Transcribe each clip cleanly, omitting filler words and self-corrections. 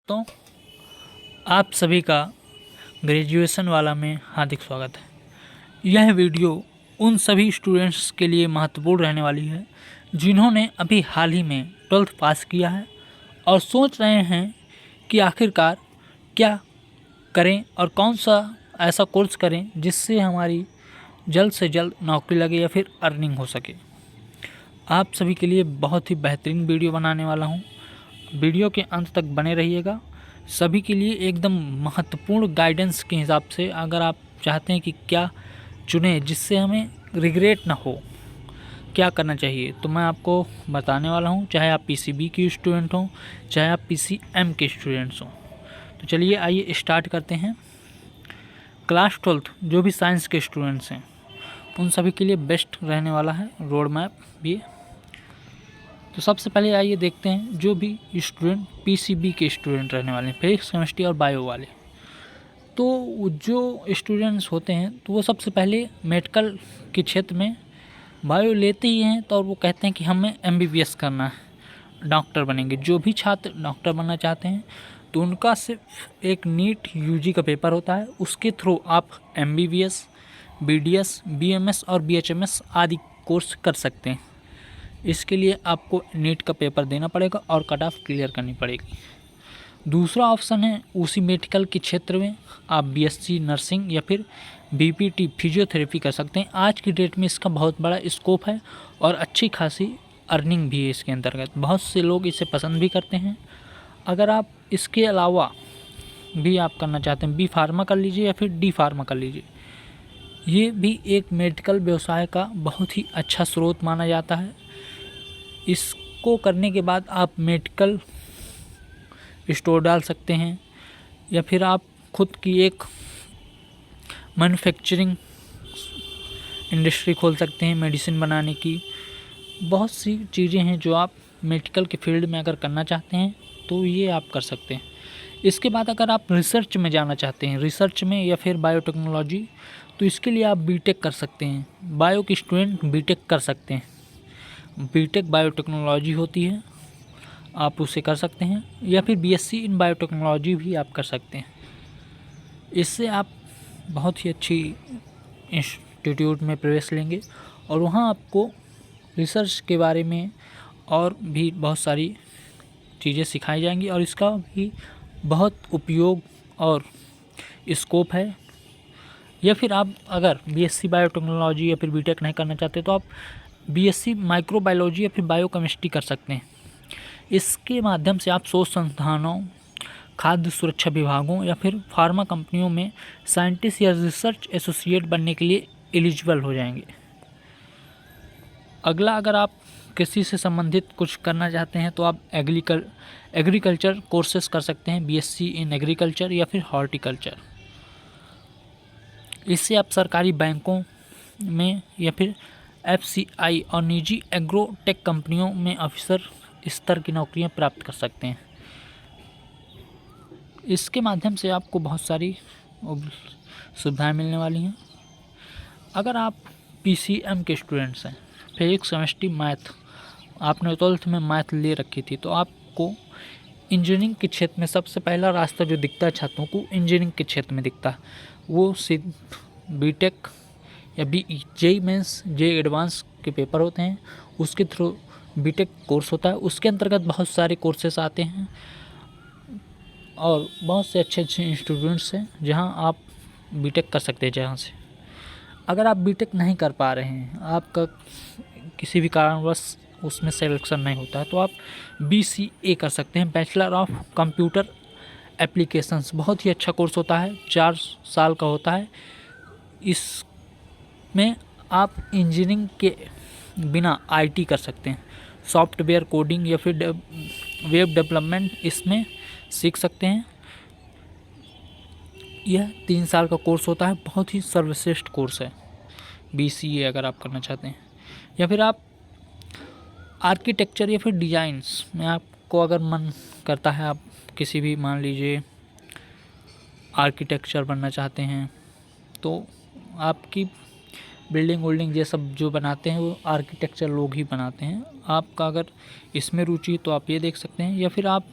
तो आप सभी का ग्रेजुएशन वाला में हार्दिक स्वागत है। यह वीडियो उन सभी स्टूडेंट्स के लिए महत्वपूर्ण रहने वाली है जिन्होंने अभी हाल ही में 12th पास किया है और सोच रहे हैं कि आखिरकार क्या करें और कौन सा ऐसा कोर्स करें जिससे हमारी जल्द से जल्द नौकरी लगे या फिर अर्निंग हो सके। आप सभी के लिए बहुत ही बेहतरीन वीडियो बनाने वाला हूँ। वीडियो के अंत तक बने रहिएगा। सभी के लिए एकदम महत्वपूर्ण गाइडेंस के हिसाब से, अगर आप चाहते हैं कि क्या चुने जिससे हमें रिग्रेट ना हो, क्या करना चाहिए, तो मैं आपको बताने वाला हूं। चाहे आप पीसीबी के स्टूडेंट हों, चाहे आप पीसीएम के स्टूडेंट्स हों। तो चलिए आइए स्टार्ट करते हैं। क्लास 12th जो भी साइंस के स्टूडेंट्स हैं उन सभी के लिए बेस्ट रहने वाला है रोड मैप भी। तो सबसे पहले आइए देखते हैं जो भी स्टूडेंट पीसीबी के स्टूडेंट रहने वाले हैं, फिजिक्स, केमिस्ट्री और बायो वाले। तो जो स्टूडेंट्स होते हैं तो वो सबसे पहले मेडिकल के क्षेत्र में बायो लेते ही हैं, तो वो कहते हैं कि हमें एमबीबीएस करना है, डॉक्टर बनेंगे। जो भी छात्र डॉक्टर बनना चाहते हैं तो उनका सिर्फ एक नीट यूजी का पेपर होता है, उसके थ्रू आप एमबीबीएस, बीडीएस, बीएमएस और बीएचएमएस आदि कोर्स कर सकते हैं। इसके लिए आपको नीट का पेपर देना पड़ेगा और कट ऑफ क्लियर करनी पड़ेगी। दूसरा ऑप्शन है उसी मेडिकल के क्षेत्र में आप बीएससी नर्सिंग या फिर बीपीटी फिजियोथेरेपी कर सकते हैं। आज की डेट में इसका बहुत बड़ा स्कोप है और अच्छी खासी अर्निंग भी है इसके अंतर्गत। बहुत से लोग इसे पसंद भी करते हैं। अगर आप इसके अलावा भी आप करना चाहते हैं, बी फार्मा कर लीजिए या फिर डी फार्मा कर लीजिए। ये भी एक मेडिकल व्यवसाय का बहुत ही अच्छा स्रोत माना जाता है। इसको करने के बाद आप मेडिकल स्टोर डाल सकते हैं या फिर आप खुद की एक मैन्युफैक्चरिंग इंडस्ट्री खोल सकते हैं मेडिसिन बनाने की। बहुत सी चीज़ें हैं जो आप मेडिकल के फील्ड में अगर करना चाहते हैं तो ये आप कर सकते हैं। इसके बाद अगर आप रिसर्च में जाना चाहते हैं, रिसर्च में या फिर बायोटेक्नोलॉजी, तो इसके लिए आप बीटेक कर सकते हैं। बायो के स्टूडेंट बीटेक कर सकते हैं। बीटेक बायोटेक्नोलॉजी होती है, आप उसे कर सकते हैं, या फिर बीएससी इन बायोटेक्नोलॉजी भी आप कर सकते हैं। इससे आप बहुत ही अच्छी इंस्टीट्यूट में प्रवेश लेंगे और वहाँ आपको रिसर्च के बारे में और भी बहुत सारी चीज़ें सिखाई जाएंगी और इसका भी बहुत उपयोग और स्कोप है। या फिर आप अगर बीएससी बायोटेक्नोलॉजी या फिर बीटेक नहीं करना चाहते तो आप बीएससी माइक्रोबायोलॉजी या फिर बायोकेमिस्ट्री कर सकते हैं। इसके माध्यम से आप शोध संस्थानों, खाद्य सुरक्षा विभागों या फिर फार्मा कंपनियों में साइंटिस्ट या रिसर्च एसोसिएट बनने के लिए एलिजिबल हो जाएंगे। अगला, अगर आप कृषि से संबंधित कुछ करना चाहते हैं तो आप एग्रीकल्चर कोर्सेज कर सकते हैं, बीएससी इन एग्रीकल्चर या फिर हॉर्टिकल्चर। इससे आप सरकारी बैंकों में या फिर एफसीआई और निजी एग्रोटेक कंपनियों में ऑफिसर स्तर की नौकरियां प्राप्त कर सकते हैं। इसके माध्यम से आपको बहुत सारी सुविधाएं मिलने वाली हैं। अगर आप पीसीएम के स्टूडेंट्स हैं, फिजिक्स, केमिस्ट्री, मैथ, आपने 12th में मैथ ले रखी थी, तो आपको इंजीनियरिंग के क्षेत्र में सबसे पहला रास्ता जो दिखता है छात्रों को, इंजीनियरिंग के क्षेत्र में दिखता है, वो सिर्फ बीटेक या जेईई मेंस, जेईई एडवांस के पेपर होते हैं, उसके थ्रू बीटेक कोर्स होता है। उसके अंतर्गत बहुत सारे कोर्सेस आते हैं और बहुत से अच्छे अच्छे इंस्टीट्यूट्स हैं जहां आप बीटेक कर सकते हैं। जहां से अगर आप बीटेक नहीं कर पा रहे हैं, आपका किसी भी कारणवश उसमें सिलेक्शन नहीं होता है, तो आप बीसीए कर सकते हैं, बैचलर ऑफ कंप्यूटर एप्लीकेशंस। बहुत ही अच्छा कोर्स होता है, 4 साल का होता है। इसमें आप इंजीनियरिंग के बिना आईटी कर सकते हैं, सॉफ्टवेयर कोडिंग या फिर वेब डेवलपमेंट इसमें सीख सकते हैं। यह 3 साल का कोर्स होता है, बहुत ही सर्वश्रेष्ठ कोर्स है बीसीए अगर आप करना चाहते हैं। या फिर आप आर्किटेक्चर या फिर डिज़ाइंस में आपको अगर मन करता है, आप किसी भी, मान लीजिए आर्किटेक्चर बनना चाहते हैं, तो आपकी बिल्डिंग ये सब जो बनाते हैं वो आर्किटेक्चर लोग ही बनाते हैं। आपका अगर इसमें रुचि तो आप ये देख सकते हैं। या फिर आप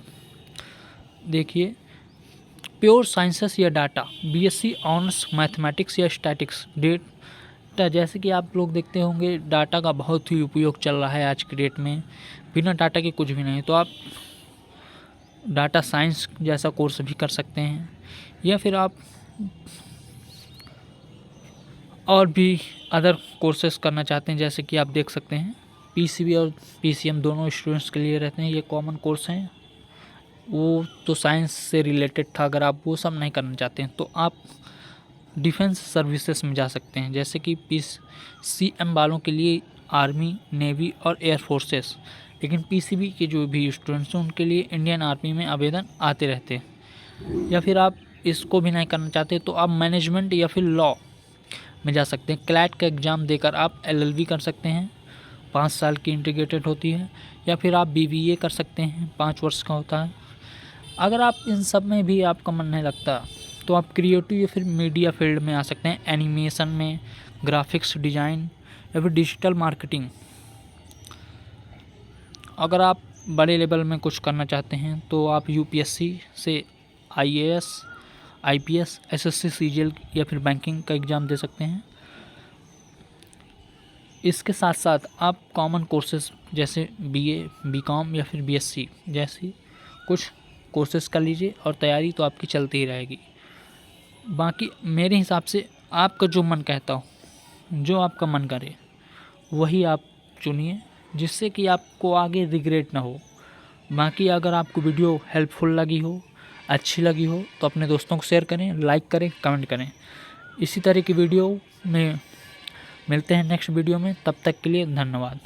देखिए, प्योर साइंसेस या डाटा, बीएससी ऑनर्स मैथमेटिक्स या स्टैटिक्स। डेटा, जैसे कि आप लोग देखते होंगे डाटा का बहुत ही उपयोग चल रहा है आज की डेट में, बिना डाटा के कुछ भी नहीं। तो आप डाटा साइंस जैसा कोर्स भी कर सकते हैं, या फिर आप और भी अदर कोर्सेस करना चाहते हैं, जैसे कि आप देख सकते हैं पीसीबी और पीसीएम दोनों स्टूडेंट्स के लिए रहते हैं, ये कॉमन कोर्स हैं। वो तो साइंस से रिलेटेड था, अगर आप वो सब नहीं करना चाहते हैं तो आप डिफेंस सर्विसेज में जा सकते हैं, जैसे कि पीसीएम वालों के लिए आर्मी, नेवी और एयर फोर्सेस। लेकिन पीसीबी के जो भी स्टूडेंट्स हैं उनके लिए इंडियन आर्मी में आवेदन आते रहते हैं। या फिर आप इसको भी नहीं करना चाहते तो आप मैनेजमेंट या फिर लॉ में जा सकते हैं। क्लैट का एग्ज़ाम देकर आप एलएलबी कर सकते हैं, 5 साल की इंटीग्रेटेड होती है। या फिर आप बीबीए कर सकते हैं, 5 वर्ष का होता है। अगर आप इन सब में भी आपका मन नहीं लगता तो आप क्रिएटिव या फिर मीडिया फील्ड में आ सकते हैं, एनिमेशन में, ग्राफिक्स डिज़ाइन या फिर डिजिटल मार्केटिंग। अगर आप बड़े लेवल में कुछ करना चाहते हैं तो आप यूपीएससी से आईएएस, आईपीएस, एसएससी, सीजीएल या फिर बैंकिंग का एग्ज़ाम दे सकते हैं। इसके साथ साथ आप कॉमन कोर्सेज जैसे बीए, बीकॉम या फिर बीएससी जैसी कुछ कोर्सेज कर लीजिए और तैयारी तो आपकी चलती ही रहेगी। बाकी मेरे हिसाब से आपका जो मन कहता हो, जो आपका मन करे वही आप चुनिए, जिससे कि आपको आगे रिग्रेट ना हो। बाकी अगर आपको वीडियो हेल्पफुल लगी हो, अच्छी लगी हो तो अपने दोस्तों को शेयर करें, लाइक करें, कमेंट करें। इसी तरह की वीडियो में मिलते हैं नेक्स्ट वीडियो में, तब तक के लिए धन्यवाद।